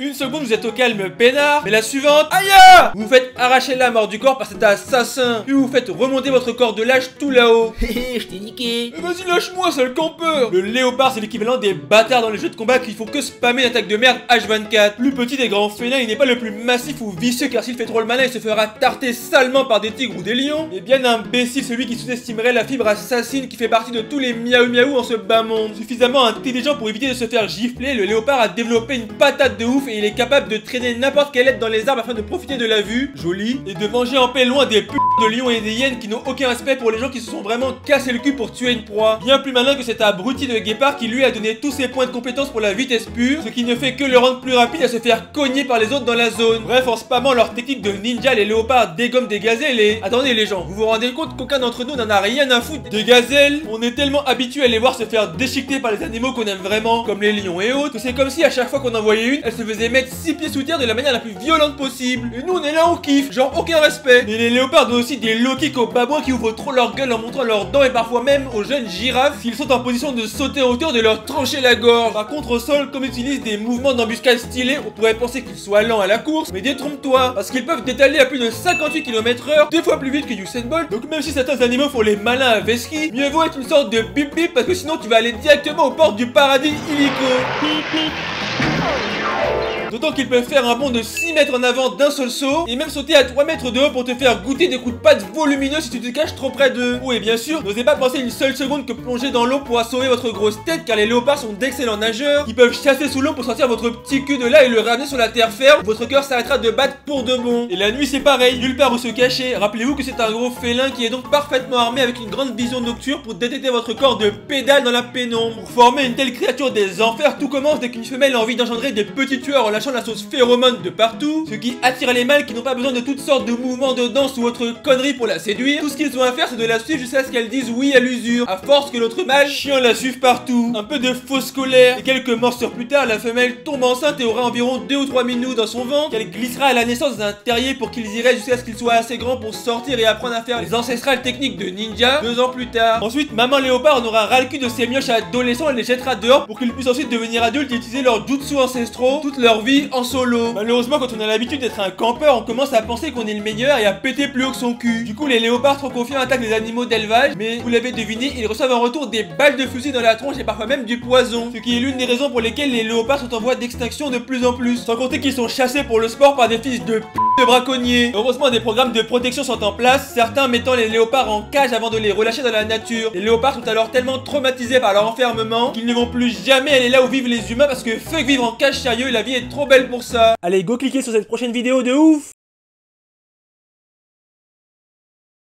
Une seconde vous êtes au calme peinard, mais la suivante, aïe! Vous vous faites arracher la mort du corps par cet assassin, puis vous faites remonter votre corps de lâche tout là-haut. Je t'ai niqué. Vas-y lâche-moi sale campeur. Le léopard c'est l'équivalent des bâtards dans les jeux de combat qu'il faut que spammer une attaque de merde H24. Plus petit des grands félins, il n'est pas le plus massif ou vicieux car s'il fait trop le malin il se fera tarter salement par des tigres ou des lions. Et bien imbécile celui qui sous-estimerait la fibre assassine qui fait partie de tous les miaou miaou en ce bas monde. Suffisamment intelligent pour éviter de se faire gifler, le léopard a développé une patate de ouf et il est capable de traîner n'importe quelle aide dans les arbres afin de profiter de la vue, jolie, et de manger en paix loin des de lions et des hyènes qui n'ont aucun respect pour les gens qui se sont vraiment cassé le cul pour tuer une proie. Bien plus malin que cet abruti de guépard qui lui a donné tous ses points de compétence pour la vitesse pure, ce qui ne fait que le rendre plus rapide à se faire cogner par les autres dans la zone. Bref, en spammant leur technique de ninja, les léopards dégomment des gazelles et... Attendez les gens, vous vous rendez compte qu'aucun d'entre nous n'en a rien à foutre des gazelles? On est tellement habitué à les voir se faire déchiqueter par les animaux qu'on aime vraiment, comme les lions et autres, que c'est comme si à chaque fois qu'on en voyait une, elle se faisait mettre 6 pieds sous terre de la manière la plus violente possible. Et nous on est là, on kiffe, genre aucun respect. Mais les léopards ont aussi des low kicks aux babouins qui ouvrent trop leur gueule en montrant leurs dents et parfois même aux jeunes girafes s'ils sont en position de sauter en hauteur de leur trancher la gorge. Par contre au sol, comme ils utilisent des mouvements d'embuscade stylés, on pourrait penser qu'ils soient lents à la course, mais détrompe-toi, parce qu'ils peuvent détaler à plus de 58 km/h, 2 fois plus vite que Usain Bolt. Donc même si certains animaux font les malins à Veski, mieux vaut être une sorte de bip bip parce que sinon tu vas aller directement aux portes du paradis illico. D'autant qu'ils peuvent faire un bond de 6 mètres en avant d'un seul saut et même sauter à 3 mètres de haut pour te faire goûter des coups de patte volumineux si tu te caches trop près d'eux. Oh et bien sûr, n'osez pas penser une seule seconde que plonger dans l'eau pourra sauver votre grosse tête car les léopards sont d'excellents nageurs qui peuvent chasser sous l'eau pour sortir votre petit cul de là et le ramener sur la terre ferme. Votre cœur s'arrêtera de battre pour de bon. Et la nuit c'est pareil, nulle part où se cacher. Rappelez-vous que c'est un gros félin qui est donc parfaitement armé avec une grande vision nocturne pour détecter votre corps de pédale dans la pénombre. Pour former une telle créature des enfers, tout commence dès qu'une femelle a envie d'engendrer des petits tueurs en lâchant la sauce phéromone de partout, ce qui attire les mâles qui n'ont pas besoin de toutes sortes de mouvements de danse ou autre conneries pour la séduire. Tout ce qu'ils ont à faire c'est de la suivre jusqu'à ce qu'elle dise oui à l'usure, à force que l'autre mâle chiant la suive partout. Un peu de fausse colère et quelques morsures plus tard, la femelle tombe enceinte et aura environ 2 ou 3 minous dans son ventre qu'elle glissera à la naissance d'un terrier pour qu'ils iraient jusqu'à ce qu'ils soient assez grands pour sortir et apprendre à faire les ancestrales techniques de ninja 2 ans plus tard. Ensuite, maman léopard en aura ras le cul de ses mioches adolescents et les jettera dehors pour qu'ils puissent ensuite devenir adultes et utiliser leurs jutsu ancestraux toute leur vie en solo. Malheureusement, quand on a l'habitude d'être un campeur, on commence à penser qu'on est le meilleur et à péter plus haut que son cul. Du coup, les léopards trop confiants attaquent les animaux d'élevage, mais vous l'avez deviné, ils reçoivent en retour des balles de fusil dans la tronche et parfois même du poison. Ce qui est l'une des raisons pour lesquelles les léopards sont en voie d'extinction de plus en plus. Sans compter qu'ils sont chassés pour le sport par des fils de de braconniers. Heureusement, des programmes de protection sont en place, certains mettant les léopards en cage avant de les relâcher dans la nature. Les léopards sont alors tellement traumatisés par leur enfermement qu'ils ne vont plus jamais aller là où vivent les humains parce que fuck vivre en cage sérieux, la vie est trop belle pour ça. Allez, go cliquer sur cette prochaine vidéo de ouf.